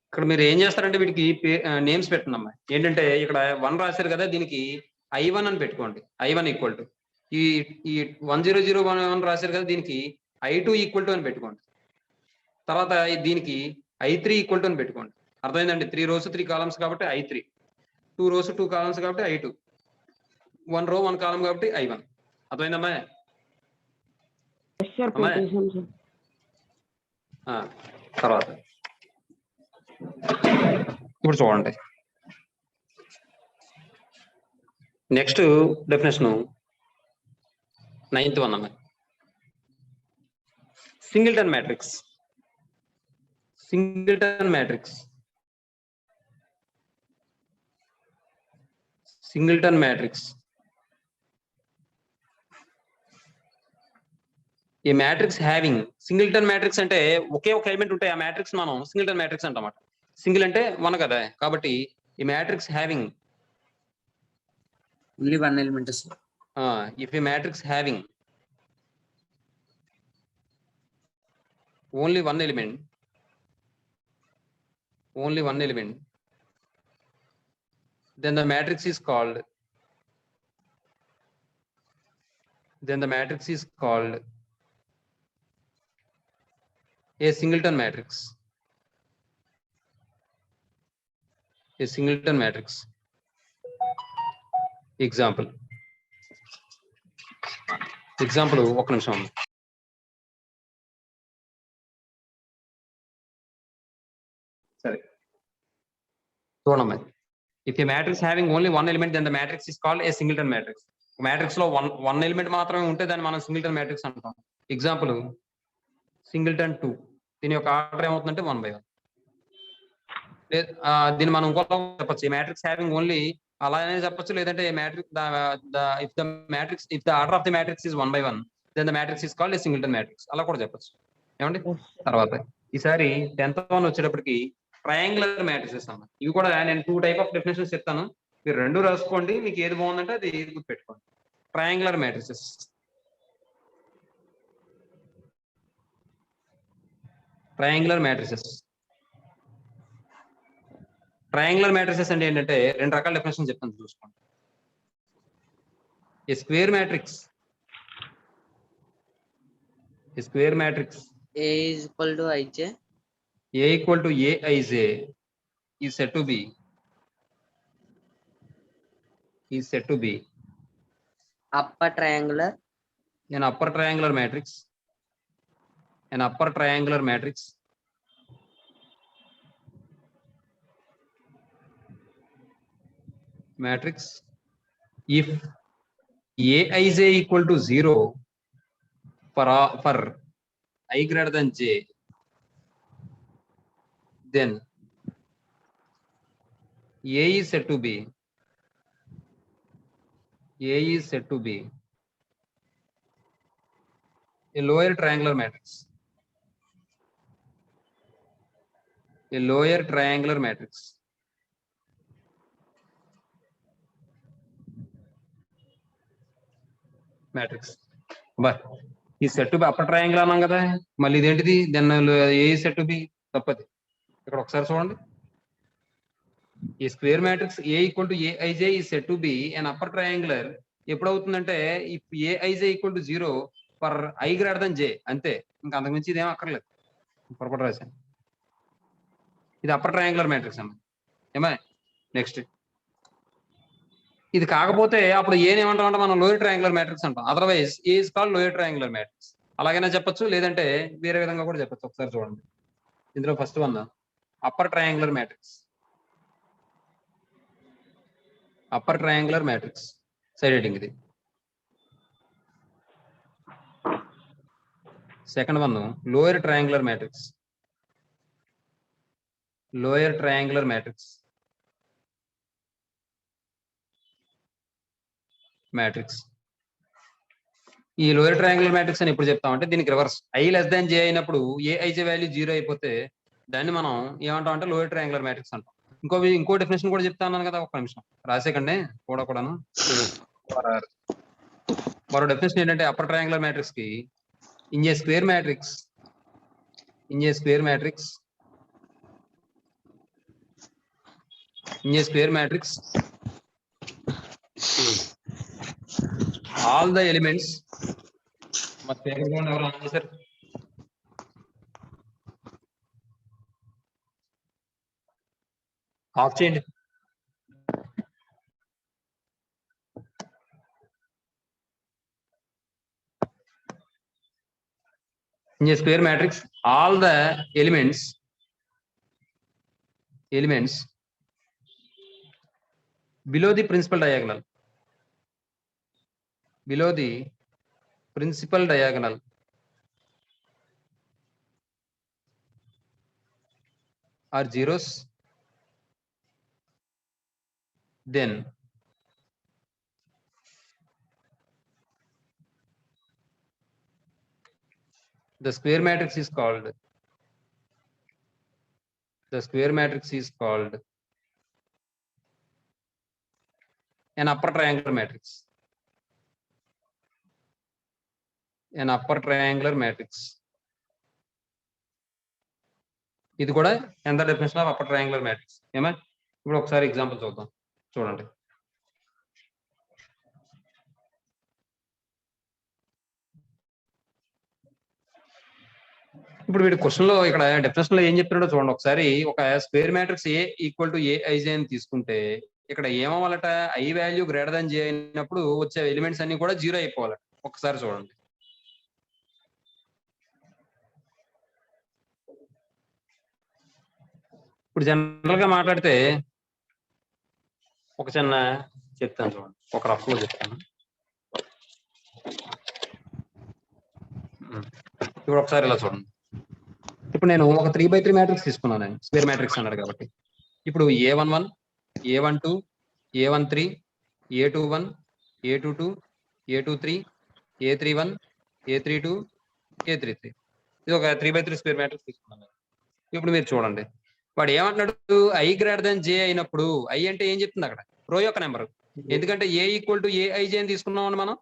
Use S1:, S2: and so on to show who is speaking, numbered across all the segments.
S1: ఇక్కడ మీరు ఏం చేస్తారంటే వీటికి నేమ్స్ పెట్టండమ్మా. ఏంటంటే ఇక్కడ 1 రాశారు కదా, దీనికి I1 అని పెట్టుకోండి. I1 ఈక్వల్ టు ఈ ఈ 10011 రాశారు కదా, దీనికి I2 ఈక్వల్ టు అని పెట్టుకోండి. తర్వాత దీనికి I3 ఈక్వల్ టు అని పెట్టుకోండి. అర్థమైందండి? 3 rows 3 columns కాబట్టి I3, 2 rows 2 columns కాబట్టి I2, 1 row 1 column కాబట్టి I1. అర్థమైందమ్మా? తర్వాత ఇప్పుడు చూడండి, నెక్స్ట్ డెఫినేషన్ 9th వన్ అమ్మా. Singleton matrix. Singleton matrix. Singleton matrix ఈ మ్యాట్రిక్స్ హ్యావింగ్. సింగిల్టన్ మ్యాట్రిక్స్ అంటే ఒకే ఒక ఎలిమెంట్ ఉంటాయి, ఆ మ్యాట్రిక్స్ మనం సింగిల్టన్ మ్యాట్రిక్స్ అంటామాట. సింగిల్ అంటే 1 కదా, కాబట్టి ఈ matrix having
S2: only 1 element.
S1: If A matrix having only one element, then the matrix is called a singleton matrix. A singleton matrix. Example ఒక నిమిషం. సరే చూడమ్మా. If a matrix having only one element, then the matrix is called a singleton matrix. Matrix లో one element మాత్రమే ఉంటే దాన్ని మనం singleton matrix అంటాం. Example singleton 2. దీని యొక్క ఆర్డర్ ఏమవుతుందంటే 1 by 1. దీన్ని మనం ఇంకోలా చెప్పచ్చు, ఈ మ్యాట్రిక్స్ హ్యావింగ్ ఓన్లీ అలానే చెప్పచ్చు, లేదంటే if the order of the matrix is 1 by 1, then the matrix is called a singleton matrix. అలా కూడా చెప్పచ్చు. ఏమండి? తర్వాత ఈసారి 10th వన్ వచ్చేటప్పటికి ట్రయాంగులర్ మ్యాట్రిసెస్ అన్న. ఇవి కూడా నేను 2 type ఆఫ్ డెఫినేషన్స్ చెప్తాను, మీరు 2 రాసుకోండి, మీకు ఏది బాగుందంటే అది ఏది గుర్తుపెట్టుకోండి. Triangular matrices. ట్రయాంగులర్ మ్యాట్రిసెస్ అంటే ఏంటంటే 2 రకాల డెఫినేషన్ చెప్తాను, చూసుకోండి. A square matrix
S2: A is equal to Ij.
S1: A equal to Aij is said to be
S2: upper triangular.
S1: An upper triangular matrix if Aij equal to 0 for I greater than j, then A is said to be a lower triangular matrix. But ఈ set to be upper triangle అన్నాం కదా, మళ్ళీ ఇదేంటిది? Then a set to be తప్పది. ఇక్కడ ఒకసారి చూడండి, ఈ square matrix A equal to Aij ఈ set to be and upper triangular ఎప్పుడు అవుతుందంటే if Aij equal to 0 for I greater than j. అంతే, ఇంకా అంతకుమించి ఇదేం అక్కర్లేదు. పొరపాటు రాశాను. ఇది అప్పర్ ట్రయాంగులర్ మ్యాట్రిక్స్ అమ్మ. ఏమా నెక్స్ట్ ఇది కాకపోతే అప్పుడు ఏమంటామంటే మనం లోయర్ ట్రయాంగులర్ మ్యాట్రిక్స్ అంటాం. Otherwise A is called lower triangular matrix. అలాగైనా చెప్పొచ్చు, లేదంటే వేరే విధంగా కూడా చెప్పొచ్చు. ఒకసారి చూడండి, ఇందులో first one upper triangular matrix side heading ఇది. Second one lower triangular matrix. ఈ లోయర్ ట్రయాంగులర్ మ్యాట్రిక్స్ అని ఎప్పుడు చెప్తామంటే దీనికి reverse. I less than j అయినప్పుడు Aij వాల్యూ 0 అయిపోతే దాన్ని మనం ఏమంటాం అంటే లోయర్ ట్రయాంగులర్ మ్యాట్రిక్స్ అంటాం. ఇంకో డెఫినేషన్ కూడా చెప్తా అన్నాను కదా, ఒక్క నిమిషం రాసేకండి కూడాను. మరో డెఫినేషన్ ఏంటంటే అప్పర్ ట్రయాంగులర్ మ్యాట్రిక్స్ కి in a square matrix In a square matrix, all the elements must be answer. Half change. In a square matrix, all the elements below the principal diagonal are zeros, then the square matrix is called an upper triangular matrix. ఇది కూడా ఎంత definition of upper triangular matrix. ఏమా ఇప్పుడు ఒకసారి example చూద్దాం. చూడండి. ఇప్పుడు వీడి క్వశ్చన్ లో ఇక్కడ డెఫినేషన్ లో ఏం చెప్తున్నాడో చూడండి ఒకసారి. ఒక square matrix A equal to AIJ అని తీసుకుంటే ఇక్కడ ఏమవ్వాలట, ఐ వాల్యూ గ్రేటర్ దాన్ జే అయినప్పుడు వచ్చే ఎలిమెంట్స్ అన్ని కూడా జీరో అయిపోవాలట. ఒకసారి చూడండి. ఇప్పుడు జనరల్ గా మాట్లాడితే ఒక చిన్న చెప్తాను చూడండి, ఒక రఫ్ లో చెప్తాను. ఇప్పుడు ఒకసారి ఇలా చూడండి. ఇప్పుడు నేను ఒక 3x3 మ్యాట్రిక్స్ తీసుకున్నాను, నేను స్క్వేర్ మ్యాట్రిక్స్ అన్నాడు కాబట్టి. ఇప్పుడు A11, A12, A13, A21, A22, A23, A31, A32, A33 ఇది ఒక 3x3 స్క్వేర్ మ్యాట్రిక్స్ తీసుకున్నాను. ఇప్పుడు మీరు చూడండి, వాడు ఏమంటున్నాడు, ఐ గ్రేటర్ దాన్ జే అయినప్పుడు, ఐ అంటే ఏం చెప్తుంది అక్కడ, రో యొక్క నెంబర్. ఎందుకంటే ఏ ఈక్వల్ టు ఏఐజే అని తీసుకున్నాం మనం.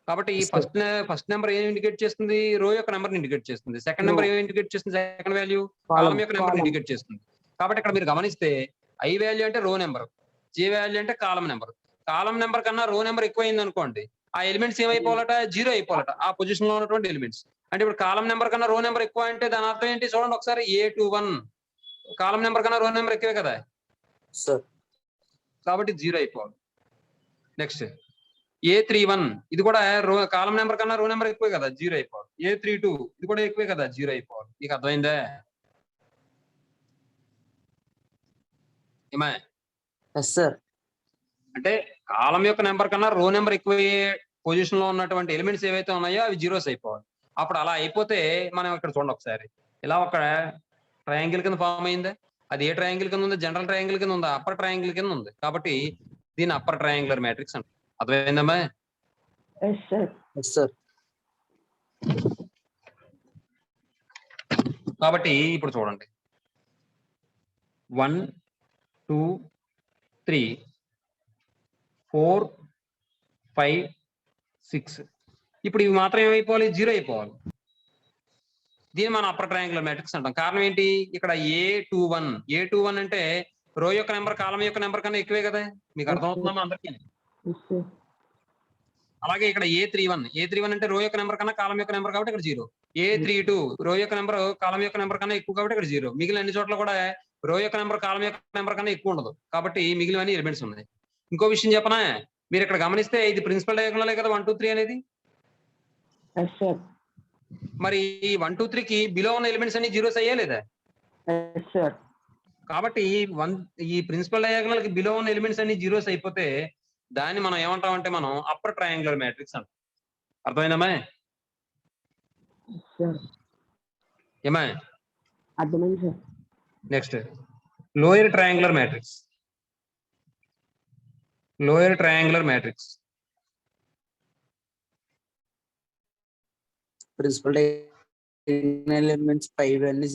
S1: కాబట్టి ఫస్ట్ నెంబర్ ఏం ఇండికేట్ చేస్తుంది, రో యొక్క నెంబర్ ఇండికేట్ చేస్తుంది. సెకండ్ నెంబర్ ఏం ఇండికేట్ చేస్తుంది, సెకండ్ వాల్యూ కాలం యొక్క నెంబర్ ఇండికేట్ చేస్తుంది. కాబట్టి ఇక్కడ మీరు గమనిస్తే ఐ వాల్యూ అంటే రో నెంబర్, జే వాల్యూ అంటే కాలం నెంబర్. కాలం నెంబర్ కన్నా రో నెంబర్ ఎక్కువైంది అనుకోండి, ఆ ఎలిమెంట్స్ ఏమైపోవాలట, జీరో అయిపోవాలట ఆ పొజిషన్ లో ఉన్నటువంటి ఎలిమెంట్స్. అంటే ఇప్పుడు కాలం నెంబర్ కన్నా రో నెంబర్ ఎక్కువ అంటే దాని అర్థం ఏంటి చూడండి ఒకసారి. A21 కాలం నెంబర్ కన్నా రో నెంబర్ ఎక్కువే కదా సార్, కాబట్టి జీరో అయిపోవాలి. నెక్స్ట్ A31 ఇది కూడా కాలం నెంబర్ కన్నా రో నెంబర్ ఎక్కువే కదా, జీరో అయిపోవాలి. A32 ఇది కూడా ఎక్కువే కదా, జీరో అయిపోవాలి. మీకు అర్థమైందా? ఏమా సార్, అంటే కాలం యొక్క నెంబర్ కన్నా రో నెంబర్ ఎక్కువ పొజిషన్ లో ఉన్నటువంటి ఎలిమెంట్స్ ఏవైతే ఉన్నాయో అవి జీరోస్ అయిపోవాలి. అప్పుడు అలా అయిపోతే మనం ఇక్కడ చూడండి ఒకసారి, ఇలా ఒక ట్రయాంగిల్ కింద ఫామ్ అయిందా. అది ఏ ట్రయాంగిల్ కింద ఉంది, జనరల్ ట్రయాంగిల్ కింద ఉందా, అప్పర్ ట్రయాంగిల్ కింద ఉంది. కాబట్టి దీని అప్పర్ ట్రయాంగులర్ మ్యాట్రిక్స్ అంటారు. అర్థమైందమ్మా? కాబట్టి ఇప్పుడు చూడండి 1 2 3 4 5 6 ఇప్పుడు ఇవి మాత్రం ఏమైపోవాలి, జీరో అయిపోవాలి. దీన్ని మనం అప్పర్ ట్రయాంగులర్ మ్యాట్రిక్స్ అంటాం. కారణం ఏంటి, ఇక్కడ A21 అంటే రో యొక్క నెంబర్ కాలం యొక్క నెంబర్ కన్నా ఎక్కువే కదా. మీకు అర్థమవుతుందమ్మా అందరికీ? అలాగే ఇక్కడ A31 అంటే రో యొక్క నెంబర్ కన్నా కాలం యొక్క నెంబర్ కాబట్టి ఇక్కడ జీరో. A32 రో యొక్క నెంబర్ కాలం యొక్క నెంబర్ కన్నా ఎక్కువ కాబట్టి ఇక్కడ జీరో. మిగిలిన అన్ని చోట్ల కూడా రో యొక్క నెంబర్ కాలం యొక్క నెంబర్ కన్నా ఎక్కువ ఉండదు కాబట్టి మిగిలిన ఎలిమెంట్స్ ఉన్నాయి. ఇంకో విషయం చెప్పనా, మీరు ఇక్కడ గమనిస్తే ఇది ప్రిన్సిపల్ డయాగోనల్ కదా 1 2 3 అనేది. మరి 1 2 3 కి బిలో ఉన్న ఎలిమెంట్స్ అన్ని జీరోస్ అయ్యా లేదా? కాబట్టి ఈ ప్రిన్సిపల్ డయాగోనల్ కి బిలో ఉన్న ఎలిమెంట్స్ అన్ని జీరోస్ అయిపోతే దాన్ని మనం ఏమంటాం అంటే మనం అప్పర్ ట్రయాంగులర్ మ్యాట్రిక్స్ అంటాం. అర్థమైందమ్మా? ఏమా? Next lower triangular matrix.
S2: Principal elements 5 అన్ని